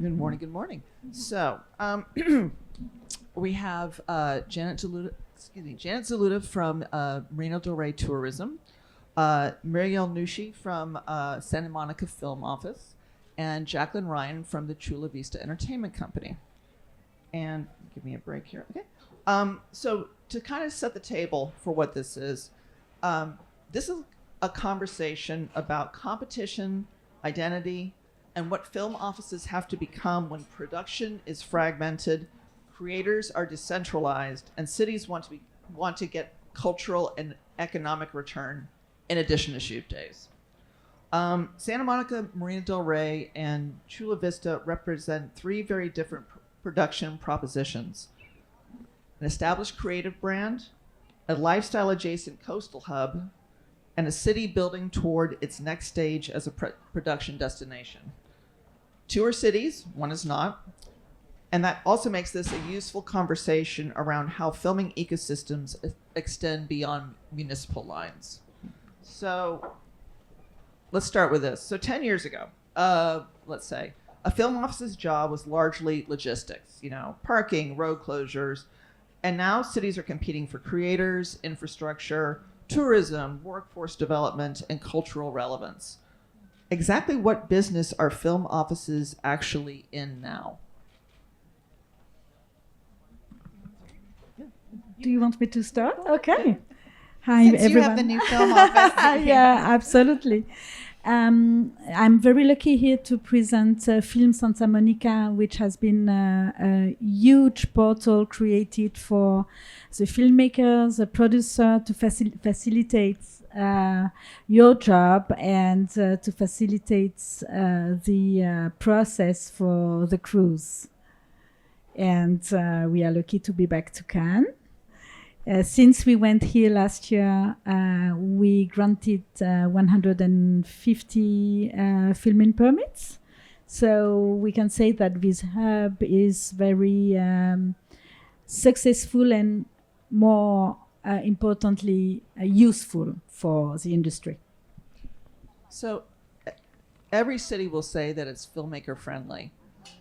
Good morning. Good morning. So we have Janet Zaldúa from Marina del Rey Tourism, Marielle Nucci from Santa Monica Film Office, and Jacqueline Ryan from the Chula Vista Entertainment Company. And give me a break here. Okay. So to kind of set the table for what this is a conversation about competition, identity, and what film offices have to become when production is fragmented, creators are decentralized, and cities want to get cultural and economic return in addition to shoot days. Santa Monica, Marina del Rey, and Chula Vista represent three very different production propositions: an established creative brand, a lifestyle-adjacent coastal hub, and a city building toward its next stage as a production destination. Two are cities, one is not, and that also makes this a useful conversation around how filming ecosystems extend beyond municipal lines. So let's start with this. So 10 years ago, let's say, a film office's job was largely logistics, parking, road closures, and now cities are competing for creators, infrastructure, tourism, workforce development, and cultural relevance. Exactly what business are film offices actually in now? Do you want me to start? Okay. Hi, Since everyone. you have the new film office. Yeah, absolutely. I'm very lucky here to present Film Santa Monica, which has been a huge portal created for the filmmakers, the producer, to facilitate your job and to facilitate the process for the crews. And we are lucky to be back to Cannes. Since we went here last year, we granted 150 filming permits. So we can say that this hub is very successful and more importantly, useful for the industry. So every city will say that it's filmmaker friendly,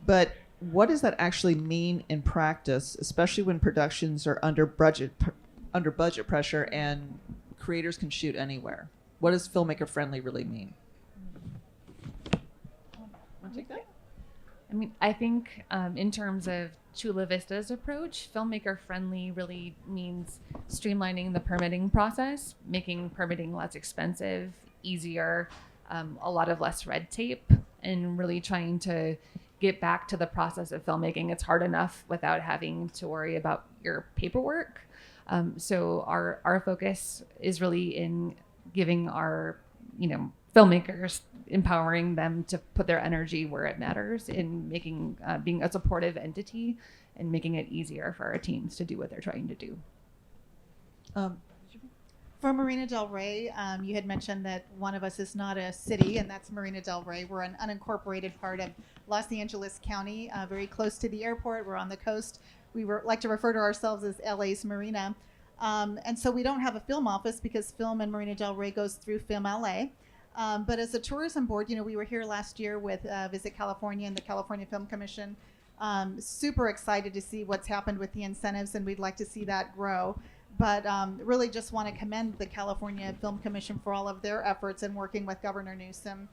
but what does that actually mean in practice, especially when productions are under budget pressure and creators can shoot anywhere? What does filmmaker friendly really mean? Want to take that? I think in terms of Chula Vista's approach, filmmaker friendly really means streamlining the permitting process, making permitting less expensive, easier, a lot of less red tape, and really trying to get back to the process of filmmaking. It's hard enough without having to worry about your paperwork. So our focus is really in giving our, filmmakers, empowering them to put their energy where it matters, in making, being a supportive entity and making it easier for our teams to do what they're trying to do. For Marina del Rey, you had mentioned that one of us is not a city, and that's Marina del Rey. We're an unincorporated part of Los Angeles County, very close to the airport. We're on the coast. We like to refer to ourselves as LA's Marina. And so we don't have a film office because film in Marina del Rey goes through Film LA. But as a tourism board, we were here last year with Visit California and the California Film Commission. Super excited to see what's happened with the incentives, and we'd like to see that grow. But really just want to commend the California Film Commission for all of their efforts in working with Governor Newsom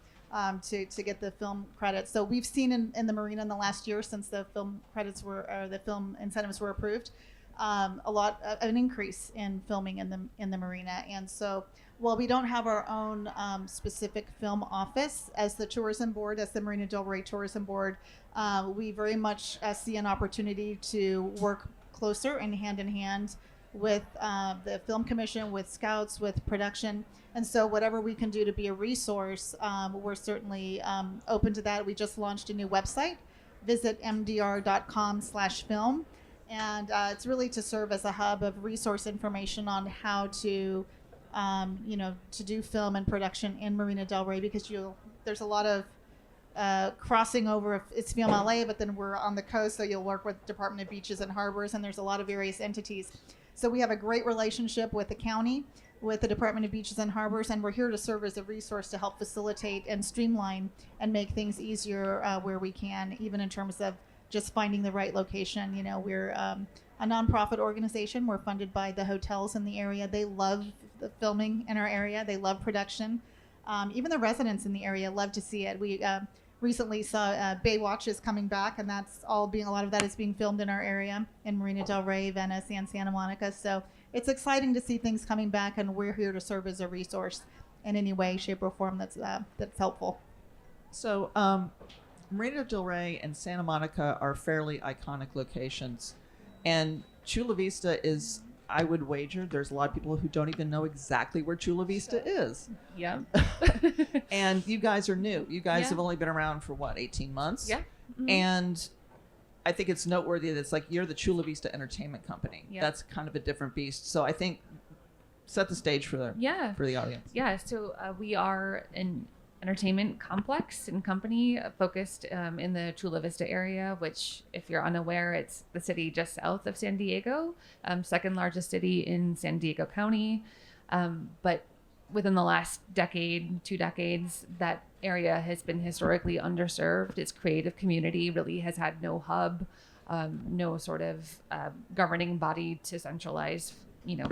to get the film credits. So we've seen in the Marina in the last year, since the film credits the film incentives were approved, an increase in filming in the Marina. And so while we don't have our own specific film office as the tourism board, as the Marina del Rey Tourism Board, we very much see an opportunity to work closer and hand in hand with the Film Commission, with scouts, with production. And so whatever we can do to be a resource, we're certainly open to that. We just launched a new website, visit mdr.com/film. And it's really to serve as a hub of resource information on how to, to do film and production in Marina del Rey, because there's a lot of crossing over. It's Film LA, but then we're on the coast, so you'll work with Department of Beaches and Harbors, and there's a lot of various entities. So we have a great relationship with the county, with the Department of Beaches and Harbors, and we're here to serve as a resource to help facilitate and streamline and make things easier where we can, even in terms of just finding the right location. You know, we're a nonprofit organization. We're funded by the hotels in the area. They love the filming in our area. They love production. Even the residents in the area love to see it. We recently saw Baywatch is coming back, and a lot of that is being filmed in our area in Marina del Rey, Venice, and Santa Monica. So it's exciting to see things coming back, and we're here to serve as a resource in any way, shape, or form that's helpful. So Marina del Rey and Santa Monica are fairly iconic locations, and Chula Vista is, I would wager, there's a lot of people who don't even know exactly where Chula Vista is. Yeah. And you guys are new. You guys Yeah. have only been around for 18 months? Yeah. Mhm. And I think it's noteworthy that it's like you're the Chula Vista Entertainment Company. Yeah. That's kind of a different beast. So I think set the stage for the audience. Yeah, so we are an entertainment complex and company focused in the Chula Vista area, which, if you're unaware, it's the city just south of San Diego, second largest city in San Diego County. But within the last decade, 2 decades, that area has been historically underserved. Its creative community really has had no hub, no sort of governing body to centralize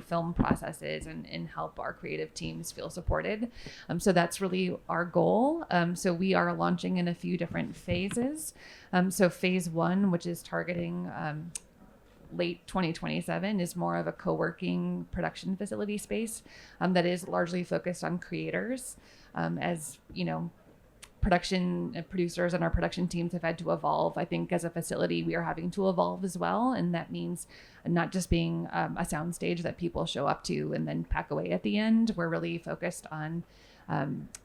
film processes and help our creative teams feel supported. So that's really our goal. So we are launching in a few different phases. So phase 1, which is targeting late 2027, is more of a co-working production facility space that is largely focused on creators. As production producers and our production teams have had to evolve. I think as a facility, we are having to evolve as well. And that means not just being a soundstage that people show up to and then pack away at the end. We're really focused on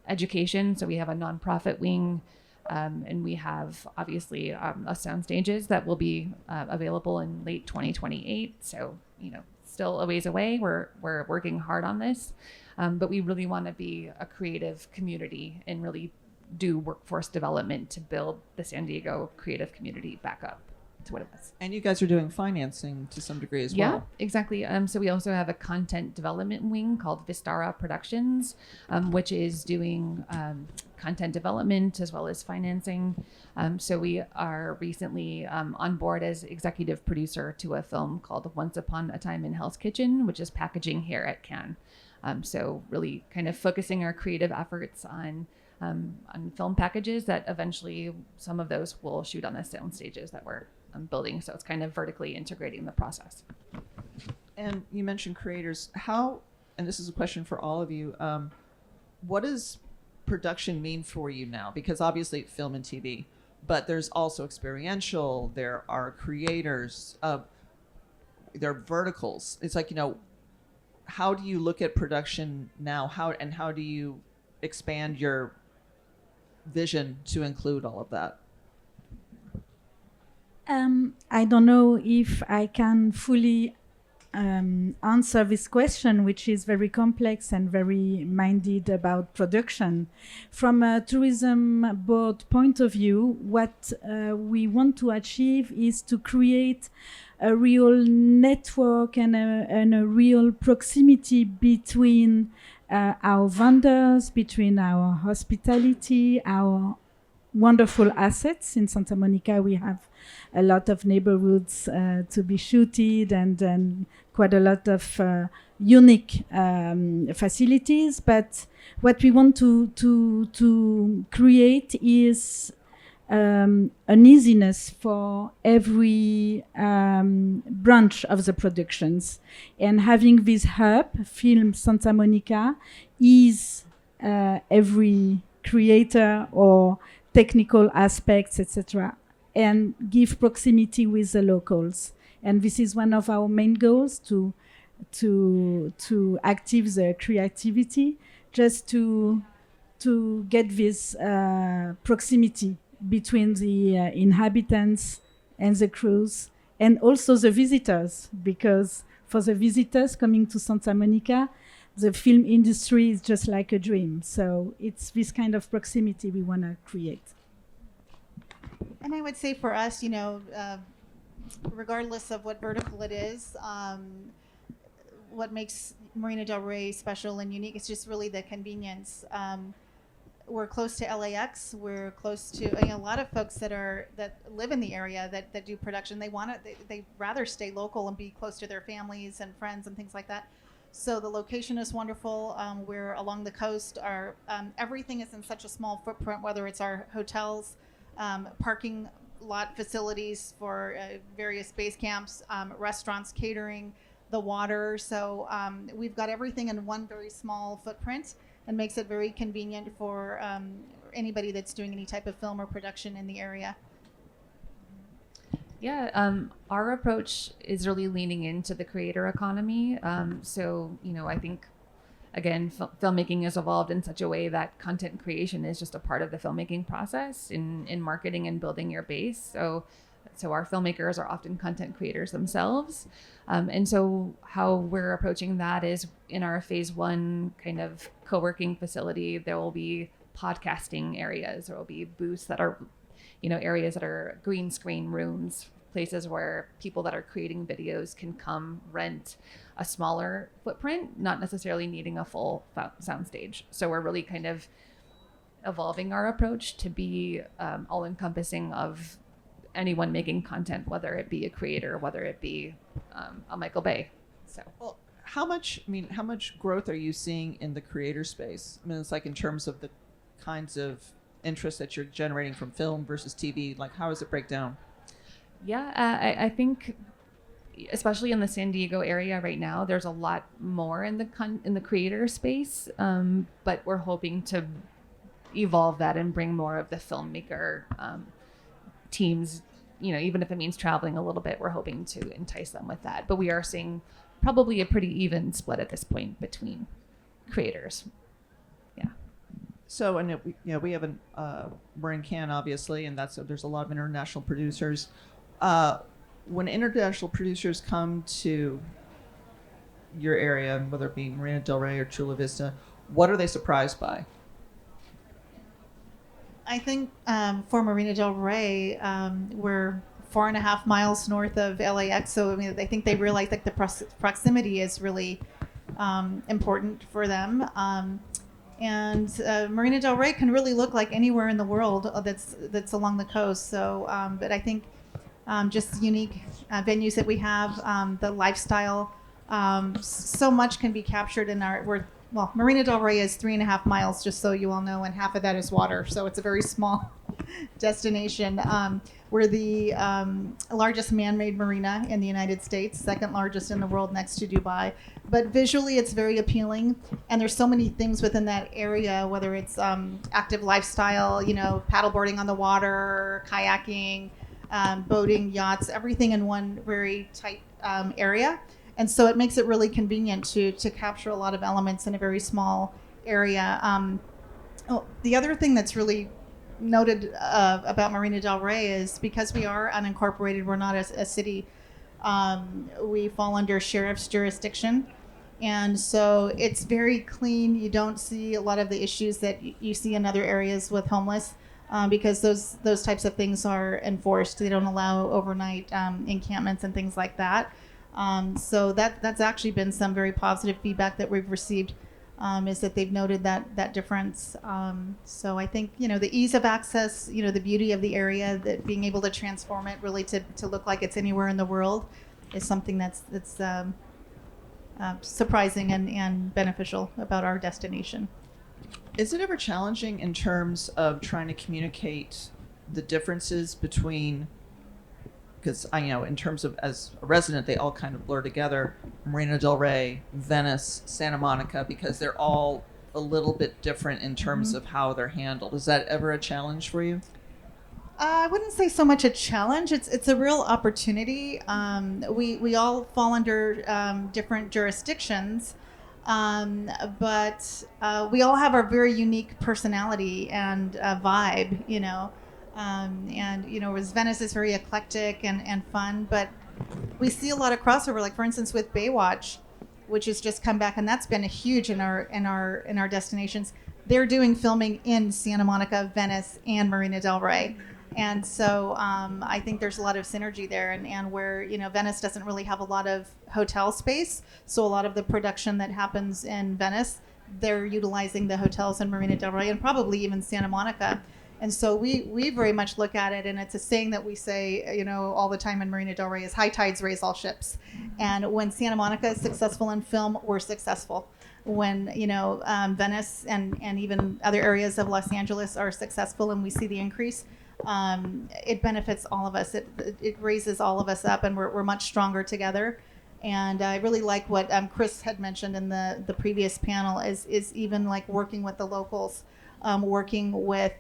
education. So we have a nonprofit wing, and we have obviously sound stages that will be available in late 2028. So, still a ways away. We're working hard on this, but we really want to be a creative community and really do workforce development to build the San Diego creative community back up to what it was. And you guys are doing financing to some degree as Yeah, well. exactly. So we also have a content development wing called Vistara Productions, which is doing content development as well as financing. So we are recently on board as executive producer to a film called Once Upon a Time in Hell's Kitchen, which is packaging here at Cannes. So really kind of focusing our creative efforts on film packages that eventually some of those will shoot on the sound stages that we're building. So it's kind of vertically integrating the process. And you mentioned creators. How, and this is a question for all of you, what does production mean for you now? Because obviously film and TV, but there's also experiential, there are creators, there are verticals. It's like, how do you look at production now? How do you expand your vision to include all of that? I don't know if I can fully answer this question, which is very complex and very minded about production. From a tourism board point of view, what we want to achieve is to create a real network and a real proximity between our vendors, between our hospitality, our wonderful assets. In Santa Monica, we have a lot of neighborhoods to be shooted and quite a lot of unique facilities. But what we want to create is an easiness for every branch of the productions. And having this hub, Film Santa Monica, is every creator or technical aspects, etc., and give proximity with the locals. And this is one of our main goals, to active the creativity, just to get this proximity between the inhabitants and the crews, and also the visitors, because for the visitors coming to Santa Monica, the film industry is just like a dream. So it's this kind of proximity we want to create. And I would say for us, regardless of what vertical it is, what makes Marina del Rey special and unique. It's just really the convenience. We're close to LAX. We're close to a lot of folks that live in the area that do production. They rather stay local and be close to their families and friends and things like that. So the location is wonderful. We're along the coast. Everything is in such a small footprint, whether it's our hotels, parking lot facilities for various base camps, restaurants, catering, the water. So we've got everything in one very small footprint, and makes it very convenient for anybody that's doing any type of film or production in the area. Yeah, our approach is really leaning into the creator economy. So, I think, again, filmmaking has evolved in such a way that content creation is just a part of the filmmaking process in marketing and building your base. So our filmmakers are often content creators themselves. And so how we're approaching that is in our phase 1 kind of co-working facility, there will be podcasting areas. There will be booths that are, areas that are green screen rooms, places where people that are creating videos can come rent a smaller footprint, not necessarily needing a full soundstage. So we're really kind of evolving our approach to be all encompassing of anyone making content, whether it be a creator, whether it be a Michael Bay. So, well, how much growth are you seeing in the creator space? I mean, it's like in terms of the kinds of interest that you're generating from film versus TV. Like, how does it break down? Yeah, I think, especially in the San Diego area right now, there's a lot more in the creator space, but we're hoping to evolve that and bring more of the filmmaker teams, even if it means traveling a little bit, we're hoping to entice them with that. But we are seeing probably a pretty even split at this point between creators. Yeah. So, and we have we're in Cannes, obviously, and there's a lot of international producers. When international producers come to your area, whether it be Marina del Rey or Chula Vista, what are they surprised by? I think for Marina del Rey, we're 4.5 miles north of LAX. So, I think they realize that the proximity is really important for them. And Marina del Rey can really look like anywhere in the world that's along the coast. So, but I think just unique venues that we have, the lifestyle, so much can be captured in Marina del Rey is 3.5 miles, just so you all know, and half of that is water. So it's a very small destination. We're the largest man-made marina in the United States, second largest in the world next to Dubai. But visually, it's very appealing. And there's so many things within that area, whether it's active lifestyle, paddleboarding on the water, kayaking, boating, yachts, everything in one very tight area. And so it makes it really convenient to capture a lot of elements in a very small area. The other thing that's really noted about Marina del Rey is because we are unincorporated, we're not a city, we fall under sheriff's jurisdiction. And so it's very clean. You don't see a lot of the issues that you see in other areas with homeless because those types of things are enforced. They don't allow overnight encampments and things like that. So that's actually been some very positive feedback that we've received, is that they've noted that difference. So I think, the ease of access, the beauty of the area, that being able to transform it really to look like it's anywhere in the world is something that's surprising and beneficial about our destination. Is it ever challenging in terms of trying to communicate the differences between, because in terms of as a resident, they all kind of blur together, Marina del Rey, Venice, Santa Monica, because they're all a little bit different in terms of how they're handled. Is that ever a challenge for you? I wouldn't say so much a challenge. It's a real opportunity. We all fall under different jurisdictions, but we all have our very unique personality and vibe, whereas Venice is very eclectic and fun, but we see a lot of crossover. Like, for instance, with Baywatch, which has just come back, and that's been a huge in our destinations. They're doing filming in Santa Monica, Venice, and Marina del Rey, And so I think there's a lot of synergy there, and where, you know, Venice doesn't really have a lot of hotel space, so a lot of the production that happens in Venice, they're utilizing the hotels in Marina del Rey and probably even Santa Monica. And so we very much look at it, and it's a saying that we say, you know, all the time in Marina del Rey is high tides raise all ships. And when Santa Monica is successful in film, we're successful. When, you know, Venice and even other areas of Los Angeles are successful and we see the increase, it benefits all of us. It raises all of us up, and we're much stronger together. And I really like what Chris had mentioned in the previous panel is even like working with the locals, working with,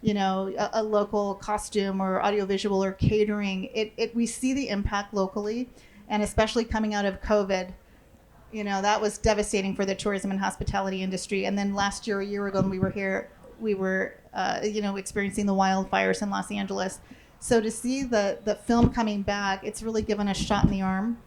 you know, a local costume or audiovisual or catering. We see the impact locally, and especially coming out of COVID, you know, that was devastating for the tourism and hospitality industry. And then last year, a year ago, when we were here, we were, you know, experiencing the wildfires in Los Angeles. So to see the film coming back, it's really given a shot in the arm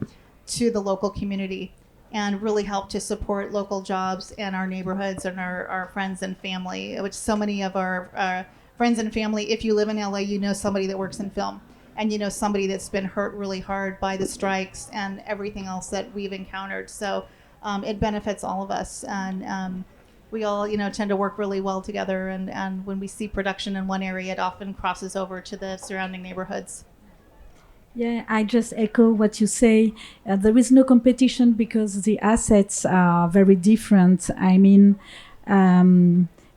to the local community and really helped to support local jobs and our neighborhoods and our friends and family, which so many of our friends and family, if you live in LA, you know somebody that works in film, and you know somebody that's been hurt really hard by the strikes and everything else that we've encountered. So it benefits all of us, and we all, you know, tend to work really well together, and when we see production in one area, it often crosses over to the surrounding neighborhoods. Yeah, I just echo what you say. There is no competition because the assets are very different. I mean,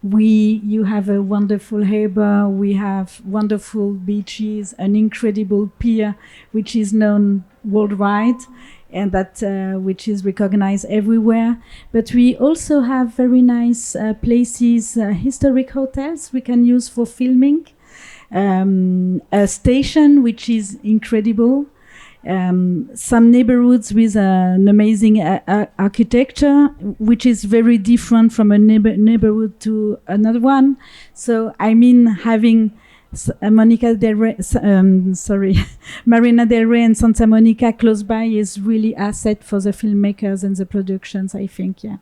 you have a wonderful harbor, we have wonderful beaches, an incredible pier, which is known worldwide, and that which is recognized everywhere. But we also have very nice places, historic hotels we can use for filming. A station which is incredible, some neighborhoods with an amazing architecture, which is very different from a neighborhood to another one. So I mean, having Marina del Rey and Santa Monica close by is really asset for the filmmakers and the productions, I think. Yeah.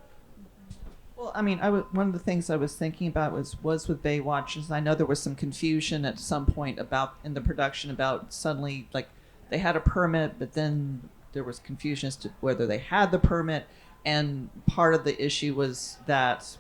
Well, I mean, one of the things I was thinking about was with Baywatch, is I know there was some confusion at some point in the production about suddenly, like, they had a permit, but then there was confusion as to whether they had the permit, and part of the issue was that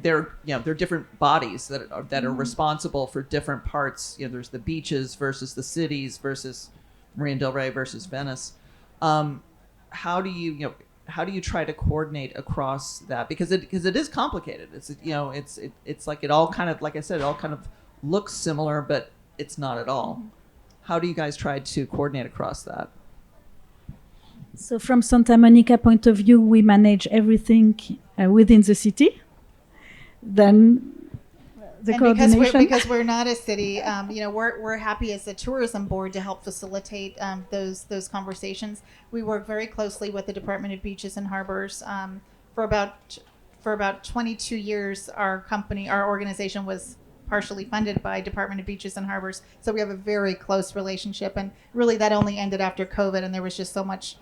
they're different bodies that are responsible for different parts. You know, there's the beaches versus the cities versus Marina del Rey versus Venice. How do you try to coordinate across that? Because it is complicated. It's like it all kind of, like I said, it all kind of looks similar, but it's not at all. How do you guys try to coordinate across that? So from Santa Monica point of view, we manage everything within the city. Then the coordination. Because we're not a city, we're happy as a tourism board to help facilitate those conversations. We work very closely with the Department of Beaches and Harbors. For about 22 years, our organization was partially funded by Department of Beaches and Harbors. So we have a very close relationship, and really that only ended after COVID, and there was just so much,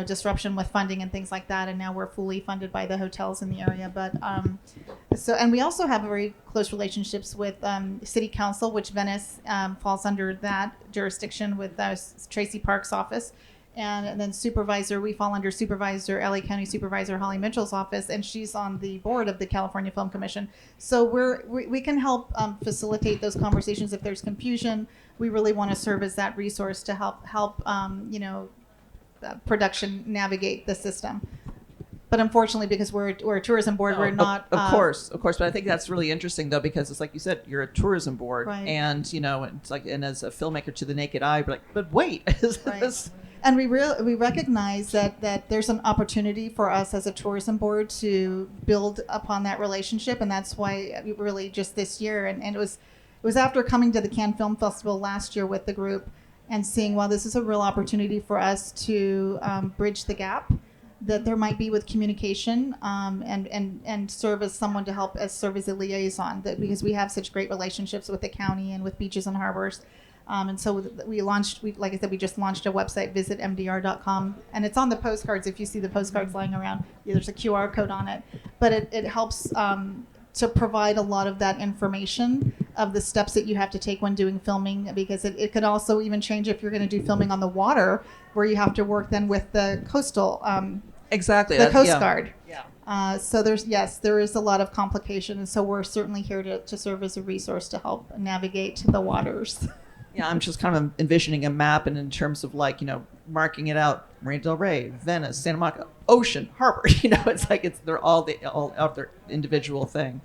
disruption with funding and things like that. And now we're fully funded by the hotels in the area. But and we also have very close relationships with City Council, which Venice falls under that jurisdiction with Tracy Park's office. And then supervisor, we fall under supervisor, LA County Supervisor Holly Mitchell's office, and she's on the board of the California Film Commission. So we can help facilitate those conversations if there's confusion. We really want to serve as that resource to help production navigate the system. But unfortunately, because we're a tourism board, we're not. Of course. But I think that's really interesting, though, because it's like you said, you're a tourism board, right. And it's like, and as a filmmaker to the naked eye, you're like, but wait, right. And we recognize that there's an opportunity for us as a tourism board to build upon that relationship, and that's why we really just this year, and it was after coming to the Cannes Film Festival last year with the group and seeing, well, this is a real opportunity for us to bridge the gap that there might be with communication, and serve as someone to help serve as a liaison, because we have such great relationships with the county and with beaches and harbors. And so like I said, we just launched a website, visitmdr.com, and it's on the postcards. If you see the postcards lying around, there's a QR code on it. But it helps to provide a lot of that information of the steps that you have to take when doing filming, because it could also even change if you're going to do filming on the water, where you have to work then with the coastal Exactly. the Coast yeah. Guard. Yeah. So there is a lot of complication, and so we're certainly here to serve as a resource to help navigate the waters. Yeah, I'm just kind of envisioning a map, and in terms of like, marking it out, Marina del Rey, Venice, Santa Monica, ocean, harbor, it's like they're all of their individual thing.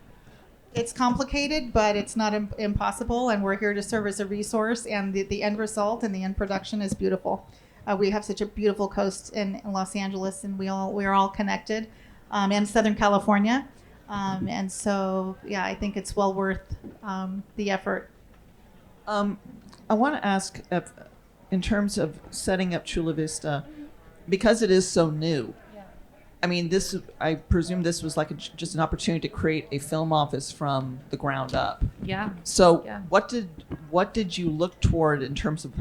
It's complicated, but it's not impossible, and we're here to serve as a resource, and the end result and the end production is beautiful. We have such a beautiful coast in Los Angeles, and we're all connected, and Southern California, and so yeah, I think it's well worth the effort. I want to ask, in terms of setting up Chula Vista, because it is so new. Yeah. I mean, I presume this was like just an opportunity to create a film office from the ground up. Yeah. So Yeah. what did you look toward in terms of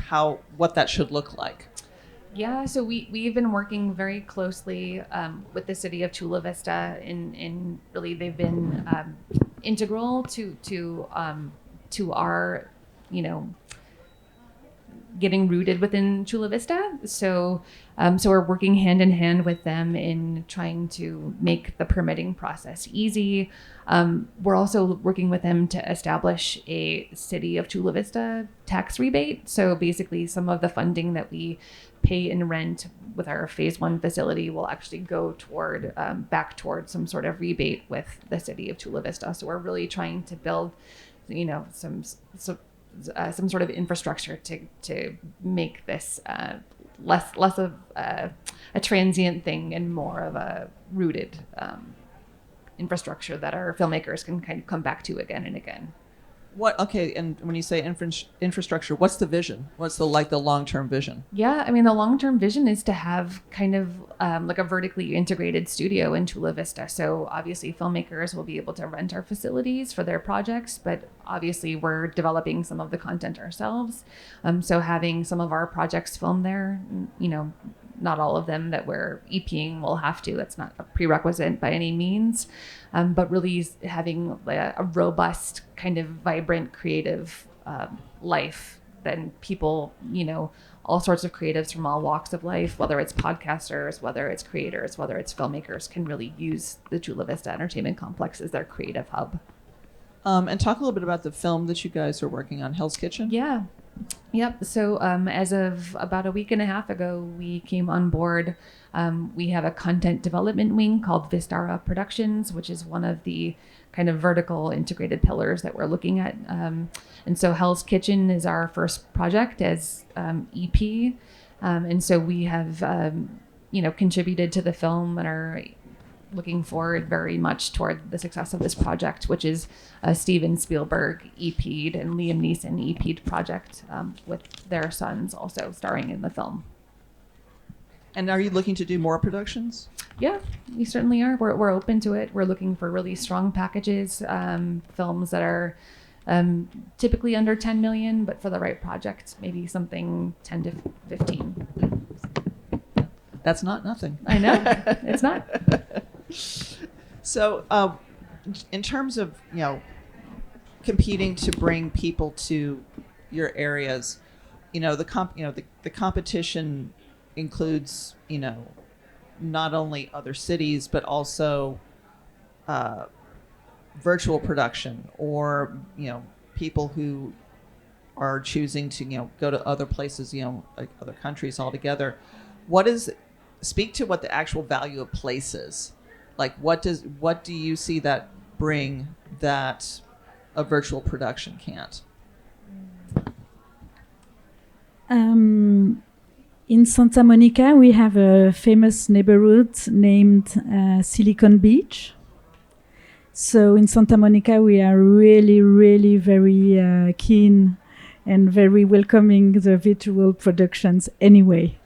what that should look like? Yeah, so we've been working very closely with the city of Chula Vista, in really they've been integral to our, getting rooted within Chula Vista. So we're working hand in hand with them in trying to make the permitting process easy. We're also working with them to establish a City of Chula Vista tax rebate. So basically, some of the funding that we pay in rent with our phase 1 facility will actually go back toward some sort of rebate with the City of Chula Vista. So we're really trying to build, some sort of infrastructure to make this less of a transient thing and more of a rooted infrastructure that our filmmakers can kind of come back to again and again. Okay, and when you say infrastructure, what's the vision? What's the long-term vision? Yeah, I mean, the long-term vision is to have kind of like a vertically integrated studio in Chula Vista. So obviously filmmakers will be able to rent our facilities for their projects, but obviously we're developing some of the content ourselves. So having some of our projects filmed there, not all of them that we're EPing will have to. That's not a prerequisite by any means. But really having a robust, kind of vibrant, creative life, then people, all sorts of creatives from all walks of life, whether it's podcasters, whether it's creators, whether it's filmmakers, can really use the Chula Vista Entertainment Complex as their creative hub. And talk a little bit about the film that you guys are working on, Hell's Kitchen. Yeah. Yep. So as of about a week and a half ago, we came on board. We have a content development wing called Vistara Productions, which is one of the kind of vertical integrated pillars that we're looking at. And so Hell's Kitchen is our first project as EP. And so we have, contributed to the film and are looking forward very much toward the success of this project, which is a Steven Spielberg EP'd and Liam Neeson EP'd project with their sons also starring in the film. And are you looking to do more productions? Yeah, we certainly are. We're open to it. We're looking for really strong packages, films that are typically under 10 million, but for the right project, maybe something 10 to 15. That's not nothing. I know, it's not. So, in terms of competing to bring people to your areas, the competition includes not only other cities but also virtual production, or people who are choosing to go to other places, like other countries altogether. Speak to what the actual value of place is. Like, what do you see that bring that a virtual production can't? In Santa Monica, we have a famous neighborhood named Silicon Beach. So in Santa Monica, we are really, really very keen and very welcoming the virtual productions anyway.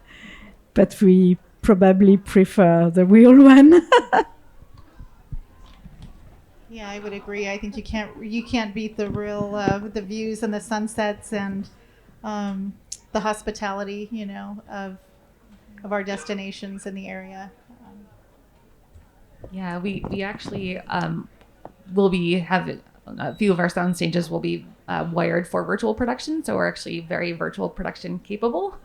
But we probably prefer the real one. Yeah, I would agree. I think you can't beat the real the views and the sunsets and the hospitality, of our destinations in the area. Yeah, we actually will be a few of our sound stages will be wired for virtual production, so we're actually very virtual production capable.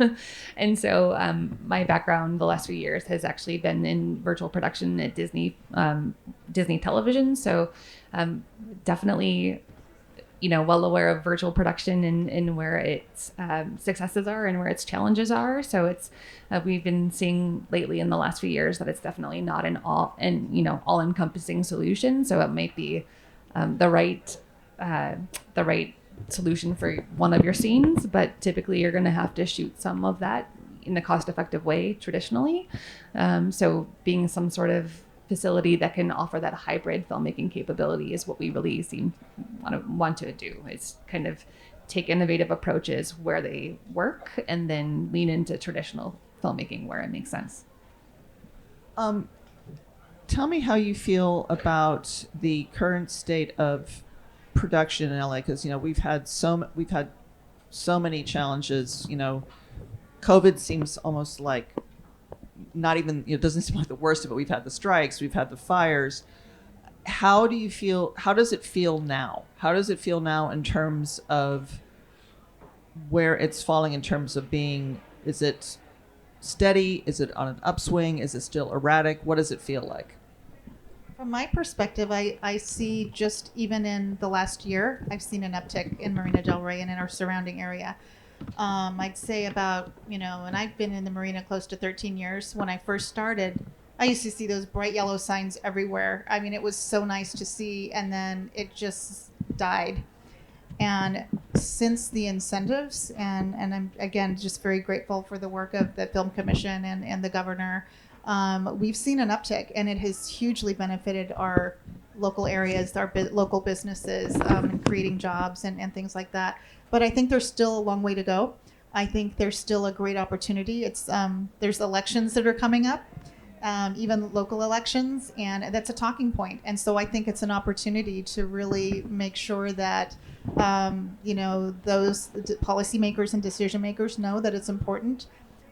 And so my background the last few years has actually been in virtual production at Disney Television. So definitely, well aware of virtual production and where its successes are and where its challenges are. So it's we've been seeing lately in the last few years that it's definitely not an all encompassing solution. So it might be the right solution for one of your scenes, but typically you're going to have to shoot some of that in a cost-effective way traditionally. So being some sort of facility that can offer that hybrid filmmaking capability is what we really want to do. Is kind of take innovative approaches where they work and then lean into traditional filmmaking where it makes sense. Tell me how you feel about the current state of production in LA, because we've had so many challenges. COVID seems almost like not even, it doesn't seem like the worst of it. We've had the strikes, we've had the fires. How do you feel? How does it feel now? How does it feel now in terms of where it's falling in terms of being? Is it steady? Is it on an upswing? Is it still erratic? What does it feel like? From my perspective, I see just even in the last year, I've seen an uptick in Marina del Rey and in our surrounding area. I'd say about, and I've been in the marina close to 13 years. When I first started, I used to see those bright yellow signs everywhere. I mean, it was so nice to see, and then it just died. And since the incentives, and I'm, again, just very grateful for the work of the Film Commission and the governor, we've seen an uptick, and it has hugely benefited our local areas, our local businesses, creating jobs and things like that. But I think there's still a long way to go. I think there's still a great opportunity. It's there's elections that are coming up, even local elections, and that's a talking point. And so I think it's an opportunity to really make sure that those policymakers and decision makers know that it's important,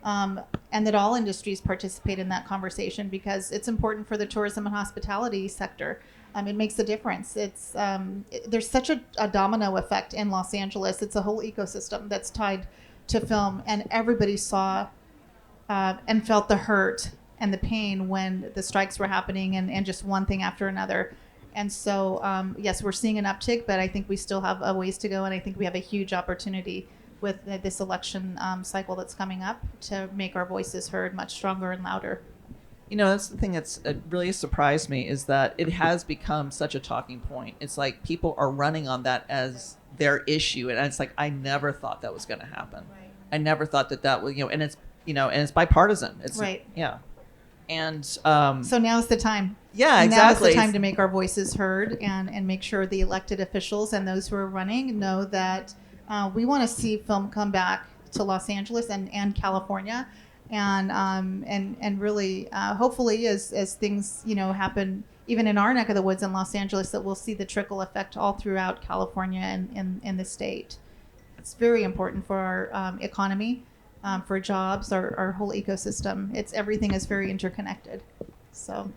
and that all industries participate in that conversation, because it's important for the tourism and hospitality sector. It makes a difference. It's there's such a domino effect in Los Angeles. It's a whole ecosystem that's tied to film, and everybody saw and felt the hurt and the pain when the strikes were happening, and just one thing after another. And so, yes, we're seeing an uptick, but I think we still have a ways to go, and I think we have a huge opportunity with this election cycle that's coming up to make our voices heard much stronger and louder. That's the thing that's really surprised me, is that it has become such a talking point. It's like people are running on that as their issue, and it's like, I never thought that was going to happen. Right. I never thought that was, and it's, and it's bipartisan. It's right. Yeah. And so now's the time. Yeah, exactly. Now's the time to make our voices heard and make sure the elected officials and those who are running know that we want to see film come back to Los Angeles and California. And really, hopefully, as things happen, even in our neck of the woods in Los Angeles, that we'll see the trickle effect all throughout California and in the state. It's very important for our economy, for jobs, our whole ecosystem. Everything is very interconnected. So,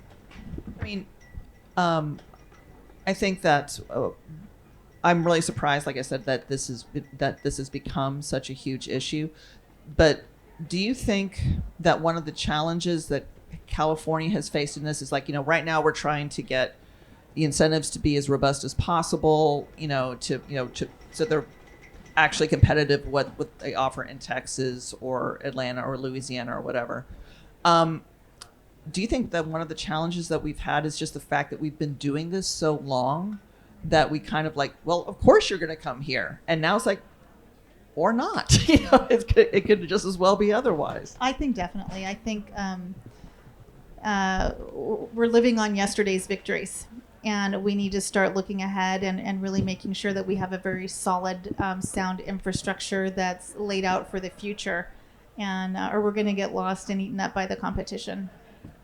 I mean, I think that I'm really surprised, like I said, that this has become such a huge issue, but. Do you think that one of the challenges that California has faced in this is right now we're trying to get the incentives to be as robust as possible, so they're actually competitive with what they offer in Texas or Atlanta or Louisiana or whatever. Do you think that one of the challenges that we've had is just the fact that we've been doing this so long that we kind of well, of course you're going to come here, and now it's like, or not, it could just as well be otherwise. I think definitely. I think we're living on yesterday's victories, and we need to start looking ahead and really making sure that we have a very solid sound infrastructure that's laid out for the future, and or we're going to get lost and eaten up by the competition.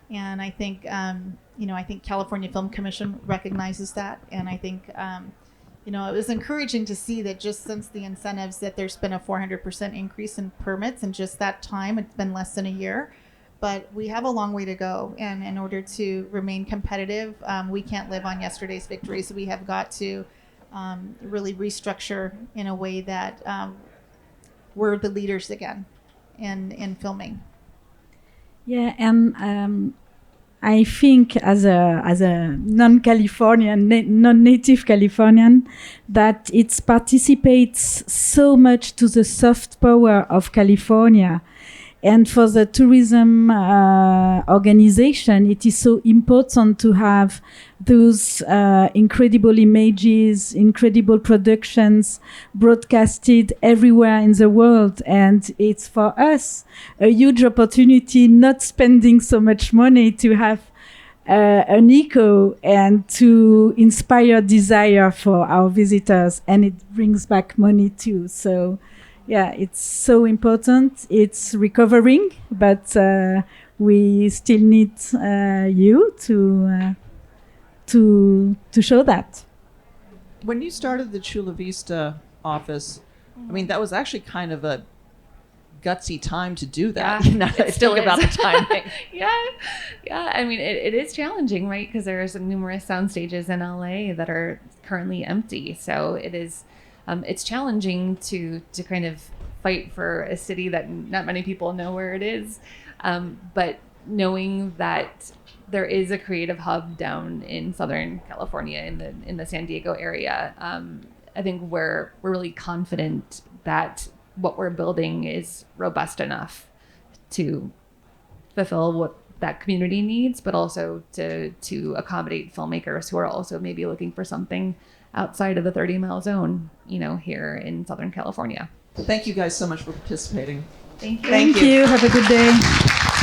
And I think I think California Film Commission recognizes that, and I think. It was encouraging to see that just since the incentives that there's been a 400% increase in permits in just that time. It's been less than a year, but we have a long way to go. And in order to remain competitive, we can't live on yesterday's victories. We have got to really restructure in a way that we're the leaders again in filming. Yeah, and I think as a non-Californian, non-native Californian, that it participates so much to the soft power of California. And for the tourism organization, it is so important to have those incredible images, incredible productions broadcasted everywhere in the world. And it's for us a huge opportunity, not spending so much money, to have an echo and to inspire desire for our visitors. And it brings back money too. So yeah, it's so important. It's recovering, but we still need you to show that. When you started the Chula Vista office, I mean, that was actually kind of a gutsy time to do that. Yeah, Now that I think about the timing. yeah. I mean, it is challenging, right? Because there's numerous sound stages in LA that are currently empty. So it is. It's challenging to kind of fight for a city that not many people know where it is, but knowing that there is a creative hub down in Southern California in the San Diego area, I think we're really confident that what we're building is robust enough to fulfill what that community needs, but also to accommodate filmmakers who are also maybe looking for something outside of the 30-mile zone, here in Southern California. Thank you guys so much for participating. Thank you. Thank you. Have a good day.